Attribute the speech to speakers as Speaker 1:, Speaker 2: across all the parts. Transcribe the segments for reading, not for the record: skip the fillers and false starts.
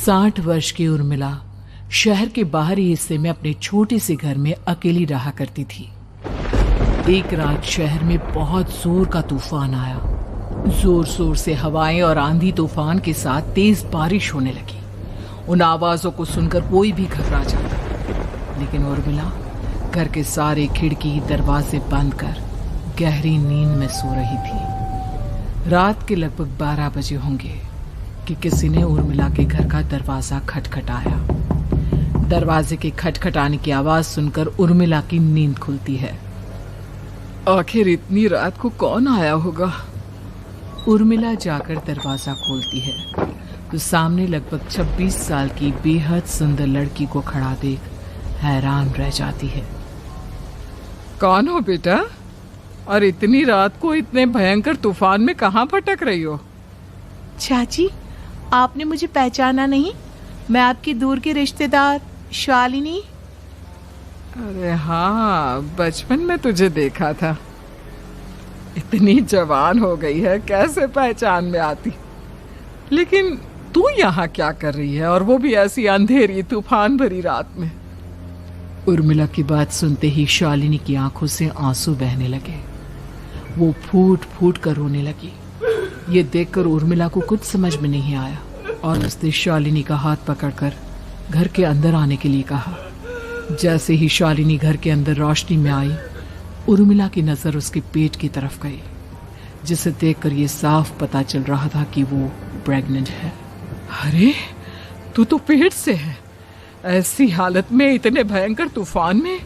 Speaker 1: 60 वर्ष की उर्मिला शहर के बाहरी हिस्से में अपने छोटे से घर में अकेली रहा करती थी। एक रात शहर में बहुत जोर का तूफान आया। जोर जोर से हवाएं और आंधी तूफान के साथ तेज बारिश होने लगी। उन आवाजों को सुनकर कोई भी घबरा जाता, लेकिन उर्मिला घर के सारे खिड़की दरवाजे बंद कर गहरी नींद में सो रही थी। रात के लगभग 12 बजे होंगे कि किसी ने उर्मिला के घर का दरवाजा खटखटाया। दरवाजे के खटखटाने की आवाज सुनकर उर्मिला की नींद खुलती है। आखिर इतनी रात को कौन आया होगा? उर्मिला जाकर दरवाजा खोलती है तो सामने लगभग 26 साल की बेहद सुंदर लड़की को खड़ा देख हैरान रह जाती है। कौन हो बेटा? और इतनी रात को इतने भयंकर तूफान में कहाँ भटक रही हो?
Speaker 2: चाची, आपने मुझे पहचाना नहीं? मैं आपकी दूर की रिश्तेदार शालिनी।
Speaker 1: अरे हाँ, बचपन में तुझे देखा था। इतनी जवान हो गई है, कैसे पहचान में आती। लेकिन तू यहाँ क्या कर रही है, और वो भी ऐसी अंधेरी तूफान भरी रात में? उर्मिला की बात सुनते ही शालिनी की आंखों से आंसू बहने लगे। वो फूट फूट कर रोने लगी। ये देखकर उर्मिला को कुछ समझ में नहीं आया और उसने शालिनी का हाथ पकड़कर घर के अंदर आने के लिए कहा। जैसे ही शालिनी घर के अंदर रोशनी में आई, उर्मिला की नजर उसके पेट की तरफ गई, जिसे देखकर ये साफ पता चल रहा था कि वो प्रेग्नेंट है। अरे, तू तो पेट से है। ऐसी हालत में इतने भयंकर तूफान में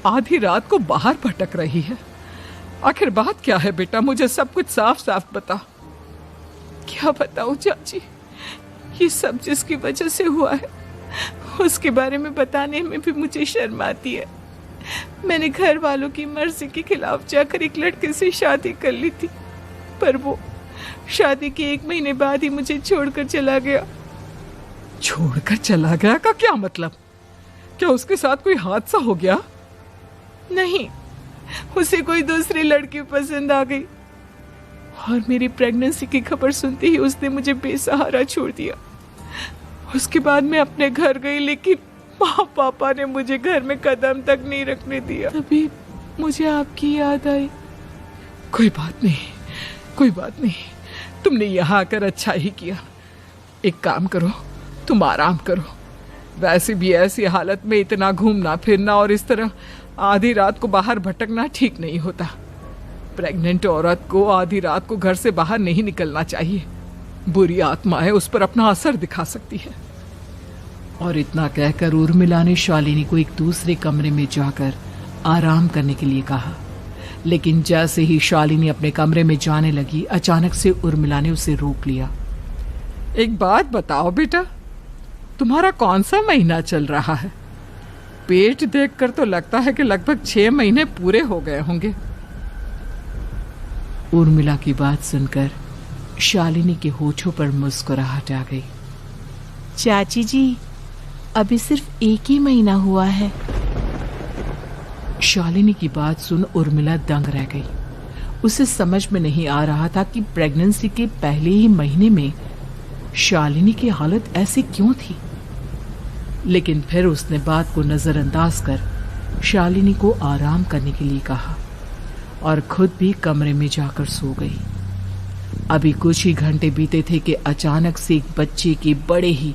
Speaker 1: आधी रात को बाहर भटक रही है। आखिर बात क्या है बेटा? मुझे सब कुछ साफ साफ बता।
Speaker 2: क्या बताऊं चाची, ये सब जिसकी वजह से हुआ है उसके बारे में बताने में भी मुझे शर्म आती है। मैंने घर वालों की मर्जी के खिलाफ जाकर एक लड़के से शादी कर ली थी, पर वो शादी के 1 महीने बाद ही मुझे छोड़कर चला गया।
Speaker 1: छोड़कर चला गया का क्या मतलब? क्या उसके साथ कोई हादसा हो गया?
Speaker 2: नहीं, उसे कोई दूसरी लड़की पसंद आ गई और मेरी प्रेगनेंसी की खबर सुनते ही उसने मुझे बेसहारा छोड़ दिया। उसके बाद मैं अपने घर गई, लेकिन माँ पापा ने मुझे घर में कदम तक नहीं रखने दिया। तभी मुझे आपकी याद आई।
Speaker 1: कोई बात नहीं, कोई बात नहीं। तुमने यहाँ आकर अच्छा ही किया। एक काम करो, तुम आराम करो। वैसे भी ऐसी हालत में इतना घूमना फिरना और इस तरह आधी रात को बाहर भटकना ठीक नहीं होता। प्रेग्नेंट औरत को आधी रात को घर से बाहर नहीं निकलना चाहिए। बुरी आत्माएं उस पर अपना असर दिखा सकती है। और इतना कहकर उर्मिला ने शालिनी को एक दूसरे कमरे में जाकर आराम करने के लिए कहा। लेकिन जैसे ही शालिनी अपने कमरे में जाने लगी, अचानक से उर्मिला ने उसे रोक लिया। एक बात बताओ बेटा, तुम्हारा कौन सा महीना चल रहा है? पेट देखकर तो लगता है कि लगभग 6 महीने पूरे हो गए होंगे। उर्मिला की बात सुनकर शालिनी के होठों पर मुस्कुराहट आ गई।
Speaker 2: चाची जी, अभी सिर्फ 1 ही महीना हुआ है।
Speaker 1: शालिनी की बात सुन उर्मिला दंग रह गई। उसे समझ में नहीं आ रहा था कि प्रेगनेंसी के पहले ही महीने में शालिनी की हालत ऐसी क्यों थी। लेकिन फिर उसने बात को नजरअंदाज कर शालिनी को आराम करने के लिए कहा और खुद भी कमरे में जाकर सो गई। अभी कुछ ही घंटे बीते थे कि अचानक से एक बच्चे की बड़े ही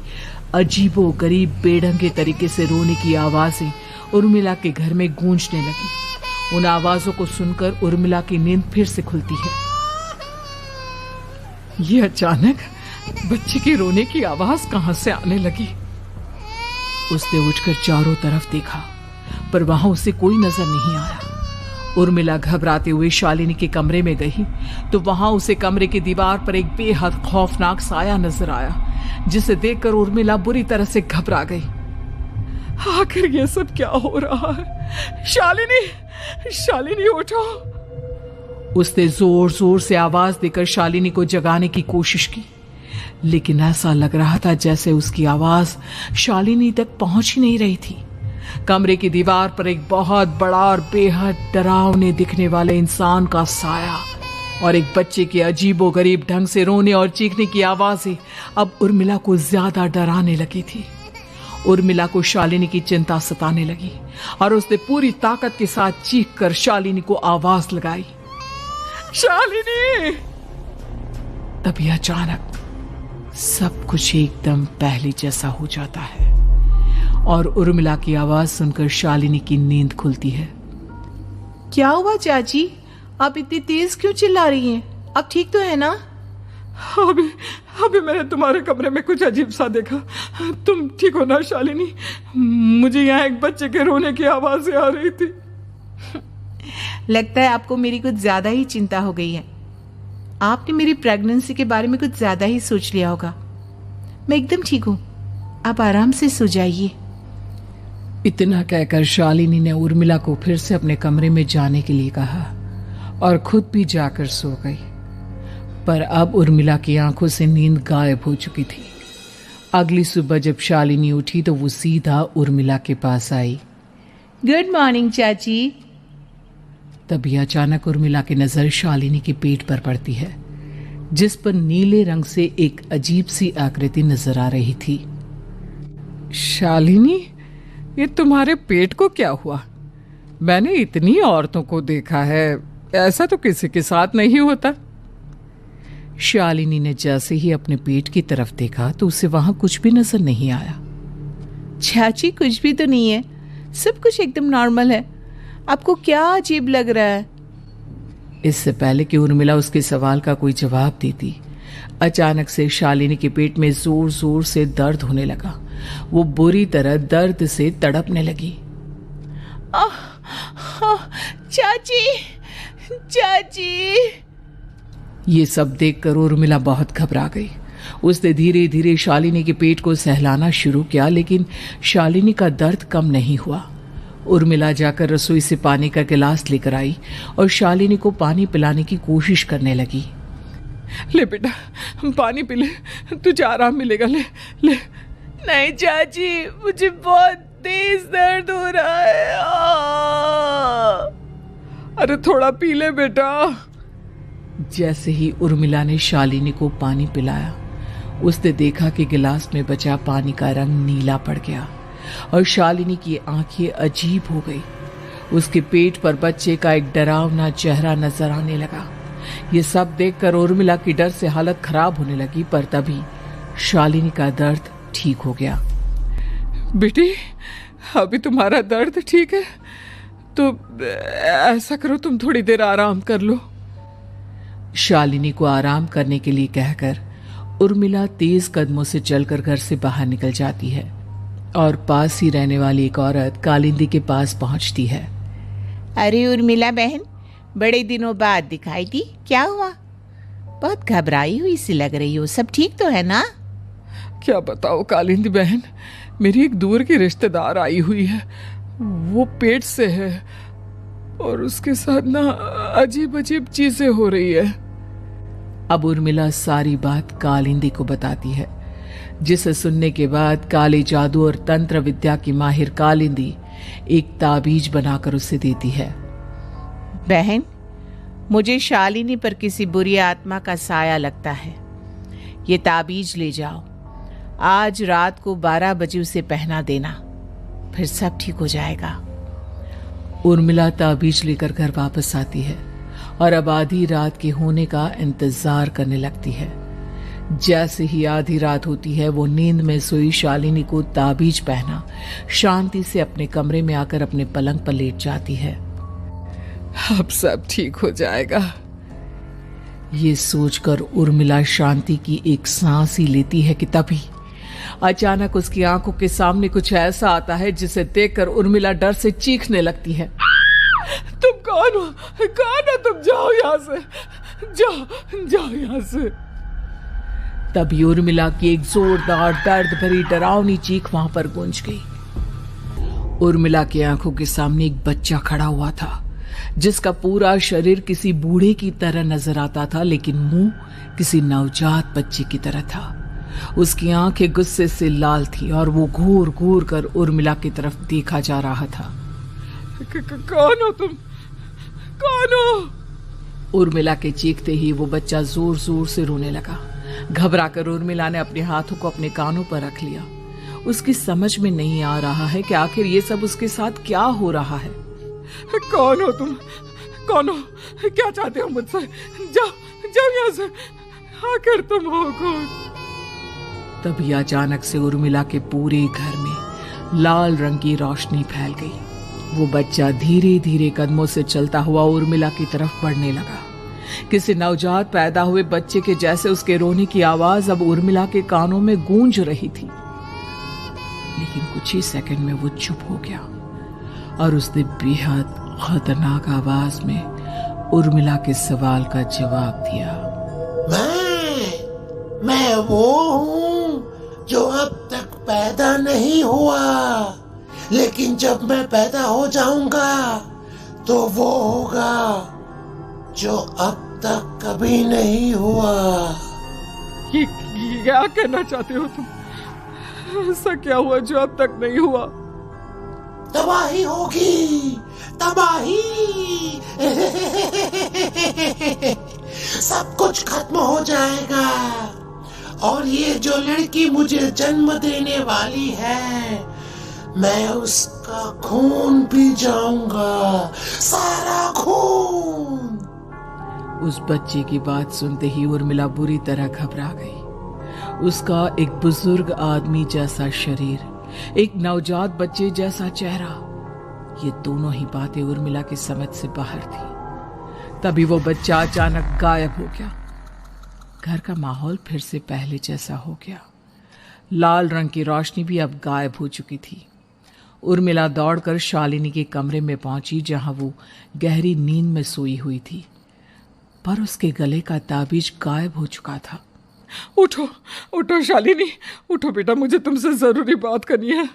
Speaker 1: अजीबोगरीब बेढंगे तरीके से रोने की आवाजें उर्मिला के घर में गूंजने लगी। उन आवाजों को सुनकर उर्मिला की नींद फिर से खुलती है। ये अचानक बच्चे के रोने की आवाज कहां से आने लगी? उसने उठकर चारों तरफ देखा, पर वहां उसे कोई नजर नहीं आया। उर्मिला घबराते हुए शालिनी के कमरे में गई तो वहां उसे कमरे की दीवार पर एक बेहद खौफनाक साया नजर आया, जिसे देखकर उर्मिला बुरी तरह से घबरा गई। आखिर ये सब क्या हो रहा है? शालिनी, शालिनी उठो! उसने जोर जोर से आवाज देकर शालिनी को जगाने की कोशिश की, लेकिन ऐसा लग रहा था जैसे उसकी आवाज शालिनी तक पहुंच ही नहीं रही थी। कमरे की दीवार पर एक बहुत बड़ा और बेहद डरावने दिखने वाले इंसान का साया और एक बच्चे के अजीबोगरीब ढंग से रोने और चीखने की आवाजें अब उर्मिला को ज्यादा डराने लगी थी। उर्मिला को शालिनी की चिंता सताने लगी और उसने पूरी ताकत के साथ चीखकर शालिनी को आवाज लगाई, शालिनी। तभी अचानक सब कुछ एकदम पहले जैसा हो जाता है और उर्मिला की आवाज सुनकर शालिनी की नींद खुलती है।
Speaker 2: क्या हुआ चाची, आप इतनी तेज क्यों चिल्ला रही हैं? आप ठीक तो है ना?
Speaker 3: अभी मैंने तुम्हारे कमरे में कुछ अजीब सा देखा। तुम ठीक हो ना शालिनी? मुझे यहाँ एक बच्चे के रोने की आवाजें आ रही थी।
Speaker 2: लगता है आपको मेरी कुछ ज्यादा ही चिंता हो गई है। आपने मेरी प्रेगनेंसी के बारे में कुछ ज्यादा ही सोच लिया होगा। मैं एकदम ठीक हूँ, आप आराम से सो जाइए।
Speaker 1: इतना कहकर शालिनी ने उर्मिला को फिर से अपने कमरे में जाने के लिए कहा और खुद भी जाकर सो गई। पर अब उर्मिला की आंखों से नींद गायब हो चुकी थी। अगली सुबह जब शालिनी उठी तो वो सीधा उर्मिला के पास आई।
Speaker 2: गुड मॉर्निंग चाची।
Speaker 1: तभी अचानक उर्मिला की नजर शालिनी के पेट पर पड़ती है, जिस पर नीले रंग से एक अजीब सी आकृति नजर आ रही थी।
Speaker 3: शालिनी, ये तुम्हारे पेट को क्या हुआ? मैंने इतनी औरतों को देखा है, ऐसा तो किसी के साथ नहीं होता।
Speaker 1: शालिनी ने जैसे ही अपने पेट की तरफ देखा तो उसे वहां कुछ भी नजर नहीं आया।
Speaker 2: चाची, कुछ भी तो नहीं है, सब कुछ एकदम नॉर्मल है। आपको क्या अजीब लग रहा है?
Speaker 1: इससे पहले कि उर्मिला उसके सवाल का कोई जवाब देती, अचानक से शालिनी के पेट में जोर जोर से दर्द होने लगा। वो बुरी तरह दर्द से तड़पने लगी।
Speaker 2: चाची, चाची।
Speaker 1: ये सब देखकर उर्मिला बहुत घबरा गई। उसने धीरे धीरे शालिनी के पेट को सहलाना शुरू किया, लेकिन शालिनी का दर्द कम नहीं हुआ। उर्मिला जाकर रसोई से पानी का गिलास लेकर आई और शालिनी को पानी पिलाने की कोशिश करने लगी।
Speaker 3: ले बेटा, पानी पी ले, तुझे आराम मिलेगा। ले ले।
Speaker 2: नहीं चाची, मुझे बहुत तेज दर्द हो रहा है।
Speaker 3: अरे थोड़ा पी ले बेटा।
Speaker 1: जैसे ही उर्मिला ने शालिनी को पानी पिलाया, उसने देखा कि गिलास में बचा पानी का रंग नीला पड़ गया और शालिनी की आंखें अजीब हो गई। उसके पेट पर बच्चे का एक डरावना चेहरा नजर आने लगा। ये सब देखकर उर्मिला की डर से हालत खराब होने लगी, पर तभी शालिनी का दर्द ठीक हो गया।
Speaker 3: बेटी, अभी तुम्हारा दर्द ठीक है तो ऐसा करो, तुम थोड़ी देर आराम कर लो।
Speaker 1: शालिनी को आराम करने के लिए कहकर उर्मिला तेज कदमों से चलकर घर से बाहर निकल जाती है और पास ही रहने वाली एक औरत कालिंदी के पास पहुंचती है।
Speaker 2: अरे उर्मिला बहन, बड़े दिनों बाद दिखाई दी, क्या हुआ? बहुत घबराई हुई सी लग रही हो, सब ठीक तो है ना?
Speaker 3: क्या बताओ कालिंदी बहन, मेरी एक दूर की रिश्तेदार आई हुई है। वो पेट से है और उसके साथ ना अजीब अजीब चीजें हो रही है।
Speaker 1: अब उर्मिला सारी बात कालिंदी को बताती है, जिसे सुनने के बाद काले जादू और तंत्र विद्या की माहिर कालिंदी एक ताबीज बनाकर उसे देती है।
Speaker 2: बहन, मुझे शालिनी पर किसी बुरी आत्मा का साया लगता है। ये ताबीज ले जाओ, आज रात को 12 बजे उसे पहना देना, फिर सब ठीक हो जाएगा।
Speaker 1: उर्मिला ताबीज लेकर घर वापस आती है और अब आधी रात के होने का इंतजार करने लगती है। जैसे ही आधी रात होती है, वो नींद में सोई शालिनी को ताबीज पहना शांति से अपने कमरे में आकर अपने पलंग पर लेट जाती है।
Speaker 3: अब सब ठीक हो जाएगा।
Speaker 1: ये सोचकर उर्मिला शांति की एक सांस ही लेती है कि तभी अचानक उसकी आंखों के सामने कुछ ऐसा आता है जिसे देखकर उर्मिला डर से चीखने लगती है।
Speaker 3: तुम कौन हो? कौन हो तुम? जाओ यहाँ से, जाओ यहाँ से।
Speaker 1: तभी उर्मिला की एक जोरदार दर्द भरी डरावनी चीख वहां पर गूंज गई। उर्मिला की आंखों के सामने एक बच्चा खड़ा हुआ था, जिसका पूरा शरीर किसी बूढ़े की तरह नजर आता था, लेकिन मुंह किसी नवजात बच्चे की तरह था। उसकी आंखें गुस्से से लाल थी और वो घूर घूर कर उर्मिला की तरफ देखा जा रहा था।
Speaker 3: कौन हो तुम? कौन हो?
Speaker 1: उर्मिला के चीखते ही वो बच्चा जोर जोर से रोने लगा। घबराकर उर्मिला ने अपने हाथों को अपने कानों पर रख लिया। उसकी समझ में नहीं आ रहा है कि आखिर ये सब उसके साथ क्या हो रहा है।
Speaker 3: कौन हो तुम? कौन हो? क्या चाहते हो मुझसे? जाओ जाओ यहाँ से, आखिर तुम हो कौन?
Speaker 1: तभी अचानक से उर्मिला के पूरे घर में लाल रंग की रोशनी फैल गई। वो बच्चा धीरे धीरे कदमों से चलता हुआ उर्मिला की तरफ बढ़ने लगा। किसी नवजात पैदा हुए बच्चे के जैसे उसके रोने की आवाज अब उर्मिला के कानों में गूंज रही थी। लेकिन कुछ ही सेकंड में वो चुप हो गया और उसने बेहद खतरनाक आवाज में उर्मिला के सवाल का जवाब दिया।
Speaker 4: मैं वो हूँ जो अब तक पैदा नहीं हुआ, लेकिन जब मैं पैदा हो जाऊंगा तो वो होगा जो अब तक कभी नहीं हुआ।
Speaker 3: ये क्या कहना चाहते हो तुम? ऐसा क्या हुआ जो अब तक नहीं हुआ?
Speaker 4: तबाही होगी, तबाही। सब कुछ खत्म हो जाएगा और ये जो लड़की मुझे जन्म देने वाली है, मैं उसका खून पी जाऊंगा, सारा खून।
Speaker 1: उस बच्चे की बात सुनते ही उर्मिला बुरी तरह घबरा गई। उसका एक बुजुर्ग आदमी जैसा शरीर, एक नवजात बच्चे जैसा चेहरा, ये दोनों ही बातें उर्मिला की समझ से बाहर थी। तभी वो बच्चा अचानक गायब हो गया। घर का माहौल फिर से पहले जैसा हो गया। लाल रंग की रोशनी भी अब गायब हो चुकी थी। उर्मिला दौड़कर शालिनी के कमरे में पहुंची, जहां वो गहरी नींद में सोई हुई थी, पर उसके गले का ताबीज गायब हो चुका था।
Speaker 3: उठो उठो शालिनी, उठो बेटा, मुझे तुमसे जरूरी बात करनी है।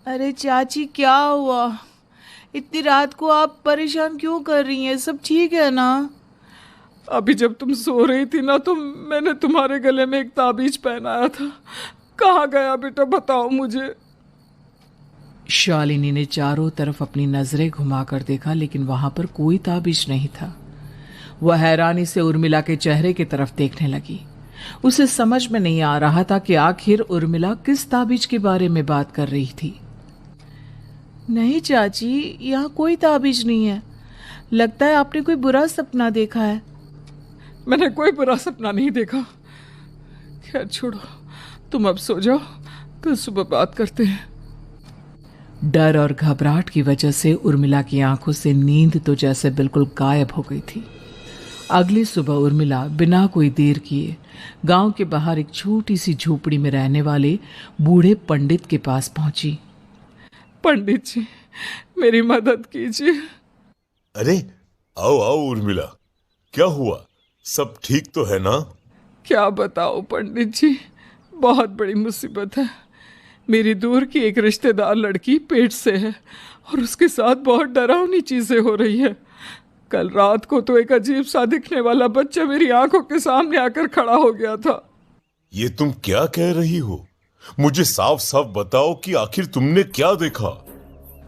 Speaker 2: अरे चाची, क्या हुआ? इतनी रात को आप परेशान क्यों कर रही हैं? सब ठीक है ना?
Speaker 3: अभी जब तुम सो रही थी ना, तो मैंने तुम्हारे गले में एक ताबीज पहनाया था। कहाँ गया बेटा, बताओ मुझे।
Speaker 1: शालिनी ने चारों तरफ अपनी नजरें घुमाकर देखा, लेकिन वहां पर कोई ताबीज नहीं था। वह हैरानी से उर्मिला के चेहरे की तरफ देखने लगी। उसे समझ में नहीं आ रहा था कि आखिर उर्मिला किस ताबीज के बारे में बात कर रही थी।
Speaker 2: नहीं चाची, यहाँ कोई ताबीज नहीं है। लगता है आपने कोई बुरा सपना देखा है।
Speaker 3: मैंने कोई बुरा सपना नहीं देखा। खैर छोड़ो, तुम अब सो जाओ, कल सुबह बात करते हैं।
Speaker 1: डर और घबराहट की वजह से उर्मिला की आंखों से नींद तो जैसे बिल्कुल गायब हो गई थी। अगली सुबह उर्मिला बिना कोई देर किए गांव के बाहर एक छोटी सी झोपड़ी में रहने वाले बूढ़े पंडित के पास पहुंची।
Speaker 3: पंडित जी, मेरी मदद कीजिए।
Speaker 5: अरे आओ आओ उर्मिला, क्या हुआ? सब ठीक तो है ना?
Speaker 3: क्या बताओ पंडित जी, बहुत बड़ी मुसीबत है। मेरी दूर की एक रिश्तेदार लड़की पेट से है और उसके साथ बहुत डरावनी चीजें हो रही है। कल रात को तो एक अजीब सा दिखने वाला बच्चा मेरी आंखों के सामने आकर खड़ा हो गया था।
Speaker 5: ये तुम क्या कह रही हो? मुझे साफ साफ बताओ कि आखिर तुमने क्या देखा?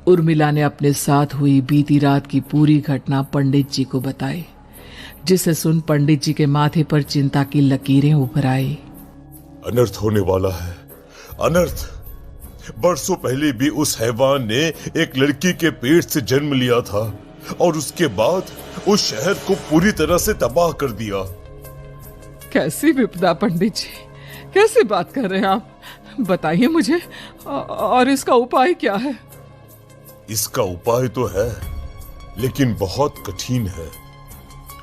Speaker 1: उर्मिला ने अपने साथ हुई बीती रात की पूरी घटना पंडित जी को बताई, जिसे सुन पंडित जी के माथे पर चिंता की लकीरें उभर आई।
Speaker 5: अनर्थ होने वाला है, अनर्थ। बरसों पहले भी उस हैवान ने एक लड़की के पेट से जन्म लिया था और उसके बाद उस शहर को पूरी तरह से तबाह कर दिया।
Speaker 3: कैसी विपदा पंडित जी, कैसे बात कर रहे हैं आप? बताइए मुझे, और इसका उपाय क्या है?
Speaker 5: इसका उपाय तो है, लेकिन बहुत कठिन है।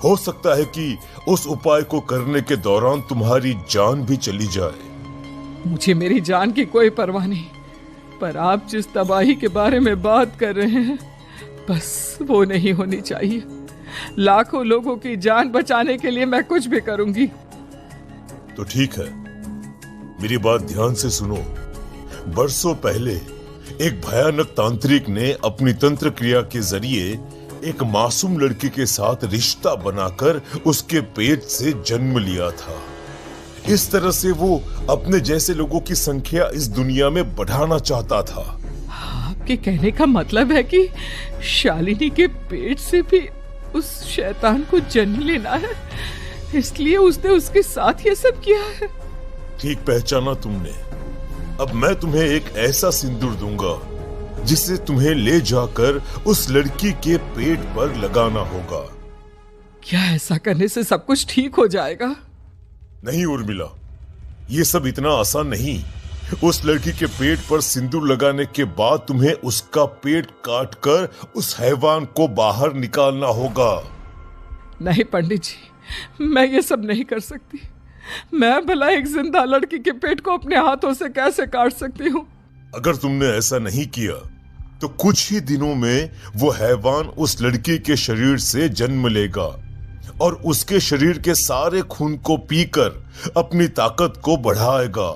Speaker 5: हो सकता है कि उस उपाय को करने के दौरान तुम्हारी जान भी चली जाए।
Speaker 3: मुझे मेरी जान की कोई परवाह नहीं, पर आप जिस तबाही के बारे में बात कर रहे हैं, बस वो नहीं होनी चाहिए। लाखों लोगों की जान बचाने के लिए मैं कुछ भी करूंगी।
Speaker 5: तो ठीक है, मेरी बात ध्यान से सुनो। बरसों पहले एक भयानक तांत्रिक ने अपनी तंत्र क्रिया के जरिए एक मासूम लड़की के साथ रिश्ता बनाकर उसके पेट से जन्म लिया था। इस तरह से वो अपने जैसे लोगों की संख्या इस दुनिया में बढ़ाना चाहता था।
Speaker 3: आपके कहने का मतलब है कि शालिनी के पेट से भी उस शैतान को जन्म लेना है, इसलिए उसने उसके साथ ये सब किया है।
Speaker 5: ठीक पहचाना तुमने। अब मैं तुम्हें एक ऐसा सिंदूर दूंगा जिसे तुम्हें ले जाकर उस लड़की के पेट पर लगाना होगा।
Speaker 3: क्या ऐसा करने से सब कुछ ठीक हो जाएगा?
Speaker 5: नहीं उर्मिला, ये सब इतना आसान नहीं। उस लड़की के पेट पर सिंदूर लगाने के बाद तुम्हें उसका पेट काटकर उस हैवान को बाहर निकालना होगा।
Speaker 3: नहीं पंडित जी, मैं ये सब नहीं कर सकती। मैं भला एक जिंदा लड़की के पेट को अपने हाथों से कैसे काट सकती हूँ?
Speaker 5: अगर तुमने ऐसा नहीं किया तो कुछ ही दिनों में वो हैवान उस लड़की के शरीर से जन्म लेगा और उसके शरीर के सारे खून को पीकर अपनी ताकत को बढ़ाएगा।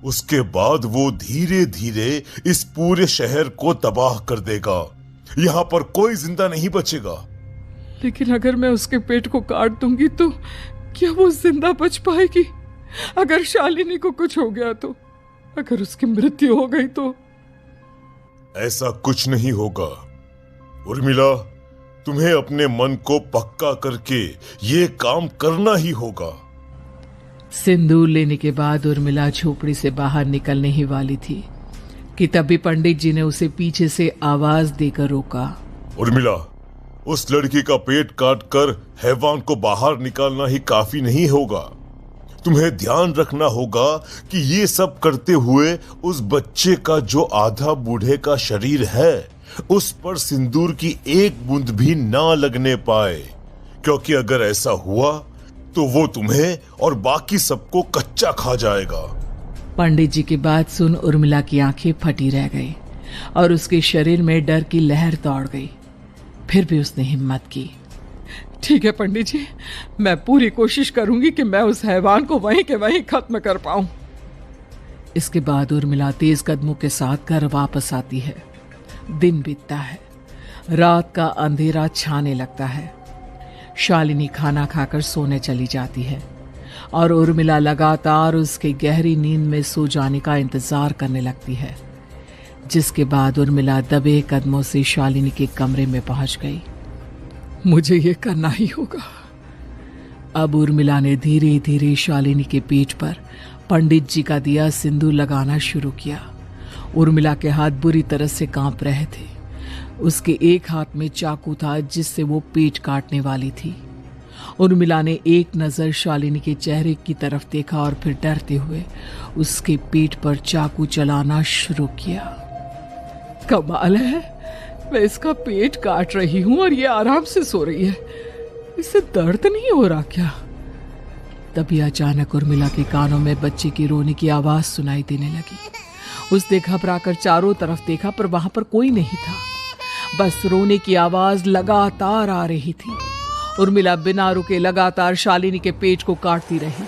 Speaker 5: उसके बाद वो धीरे धीरे इस पूरे शहर को तबाह कर देगा। यहाँ पर कोई जिंदा नहीं बचेगा।
Speaker 3: लेकिन अगर मैं उसके पेट को काट दूंगी तो क्या वो जिंदा बच पाएगी? अगर शालिनी को कुछ हो गया तो, अगर उसकी मृत्यु हो गई तो?
Speaker 5: ऐसा कुछ नहीं होगा उर्मिला, तुम्हें अपने मन को पक्का करके ये काम करना ही होगा।
Speaker 1: सिंदूर लेने के बाद उर्मिला झोपड़ी से बाहर निकलने ही वाली थी कि तभी पंडित जी ने उसे पीछे से आवाज देकर रोका।
Speaker 5: उर्मिला, उस लड़की का पेट काटकर हैवान को बाहर निकालना ही काफी नहीं होगा। तुम्हें ध्यान रखना होगा कि ये सब करते हुए उस बच्चे का जो आधा बूढ़े का शरीर है उस पर सिंदूर की एक बूंद भी ना लगने पाए, क्योंकि अगर ऐसा हुआ तो वो तुम्हें और बाकी सबको कच्चा खा जाएगा।
Speaker 1: पंडित जी की बात सुन उर्मिला की आंखें फटी रह गई और उसके शरीर में डर की लहर दौड़ गई। फिर भी उसने हिम्मत की।
Speaker 3: ठीक है पंडित जी, मैं पूरी कोशिश करूंगी कि मैं उस हैवान को वहीं के वहीं खत्म कर पाऊं।
Speaker 1: इसके बाद उर्मिला तेज कदमों के साथ घर वापस आती है। दिन बीतता है, रात का अंधेरा छाने लगता है। शालिनी खाना खाकर सोने चली जाती है और उर्मिला लगातार उसके गहरी नींद में सो जाने का इंतजार करने लगती है, जिसके बाद उर्मिला दबे कदमों से शालिनी के कमरे में पहुंच गई।
Speaker 3: मुझे ये करना ही होगा।
Speaker 1: अब उर्मिला ने धीरे धीरे शालिनी के पेट पर पंडित जी का दिया सिंदूर लगाना शुरू किया। उर्मिला के हाथ बुरी तरह से कांप रहे थे। उसके एक हाथ में चाकू था जिससे वो पेट काटने वाली थी। उर्मिला ने एक नजर शालिनी के चेहरे की तरफ देखा और फिर डरते हुए उसके पेट पर चाकू चलाना शुरू किया।
Speaker 3: कमाल है, मैं इसका पेट काट रही हूं और ये आराम से सो रही है। इसे दर्द नहीं हो रहा क्या?
Speaker 1: तभी अचानक उर्मिला के कानों में बच्चे की रोने की आवाज सुनाई देने लगी। उसने घबराकर चारों तरफ देखा पर वहां पर कोई नहीं था, बस रोने की आवाज लगातार आ रही थी। उर्मिला बिना रुके लगातार शालिनी के पेट को काटती रही।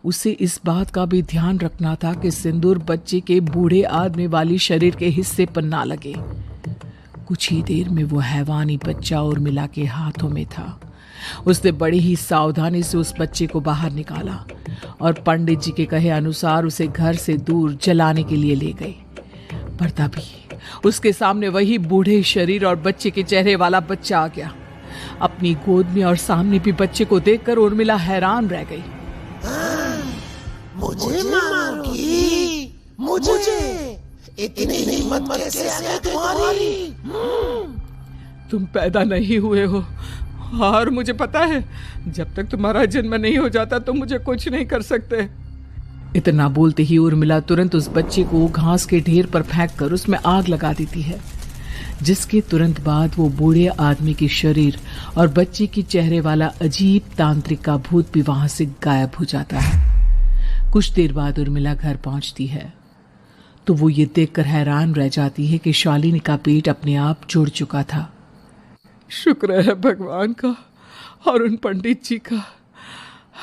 Speaker 1: उसे इस बात का भी ध्यान रखना था कि सिंदूर बच्चे के बूढ़े आदमी वाली शरीर के हिस्से पर ना लगे। कुछ ही देर में वो हैवानी बच्चा उर्मिला के हाथों में था। उसने बड़ी ही सावधानी से उस बच्चे को बाहर निकाला और पंडित जी के कहे अनुसार उसे घर से दूर जलाने के लिए ले गई। पर तभी उसके सामने वही बूढ़े शरीर और बच्चे के चेहरे वाला बच्चा आ गया। अपनी गोद में और सामने भी बच्चे को देखकर उर्मिला हैरान रह गई।
Speaker 4: मुझे मारोगी? मुझे इतनी हिम्मत कैसे आ गई तुम्हारी?
Speaker 3: तुम पैदा नहीं हुए हो और मुझे पता है जब तक तुम्हारा जन्म नहीं हो जाता तो मुझे कुछ नहीं कर सकते।
Speaker 1: इतना बोलते ही उर्मिला तुरंत उस बच्चे को घास के ढेर पर फेंककर उसमें आग लगा देती है, जिसके तुरंत बाद वो बूढ़े आदमी की शरीर और बच्चे की चेहरे वाला अजीब तांत्रिक का भूत भी वहां से गायब हो जाता है। कुछ देर बाद उर्मिला घर पहुंचती है तो वो ये देखकर हैरान रह जाती है कि शालिनी का पेट अपने आप जुड़ चुका था।
Speaker 3: शुक्र है भगवान का और उन पंडित जी का,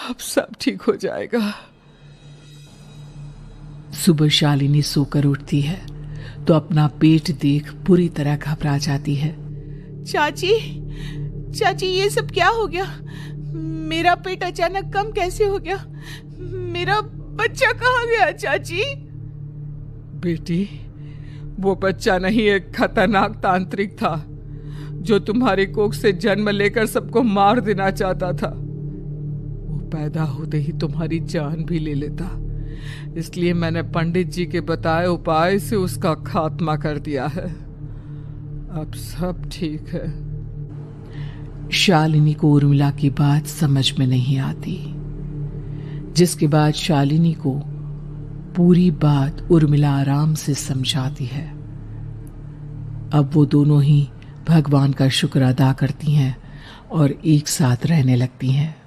Speaker 3: अब सब ठीक हो जाएगा।
Speaker 1: सुबह शालिनी सोकर उठती है तो अपना पेट देख बुरी तरह घबरा जाती है।
Speaker 2: चाची, चाची ये सब क्या हो गया? मेरा पेट अचानक कम कैसे हो गया? मेरा बच्चा कहाँ गया चाची?
Speaker 3: बेटी, वो बच्चा नहीं एक खतरनाक तांत्रिक था जो तुम्हारी कोख से जन्म लेकर सबको मार देना चाहता था, वो पैदा होते ही तुम्हारी जान भी ले लेता। इसलिए मैंने पंडित जी के बताए उपाय से उसका खात्मा कर दिया है। अब सब ठीक है।
Speaker 1: शालिनी को उर्मिला की बात समझ में नहीं आती, जिसके बाद शालिनी को पूरी बात उर्मिला आराम से समझाती है। अब वो दोनों ही भगवान का शुक्र अदा करती हैं और एक साथ रहने लगती हैं।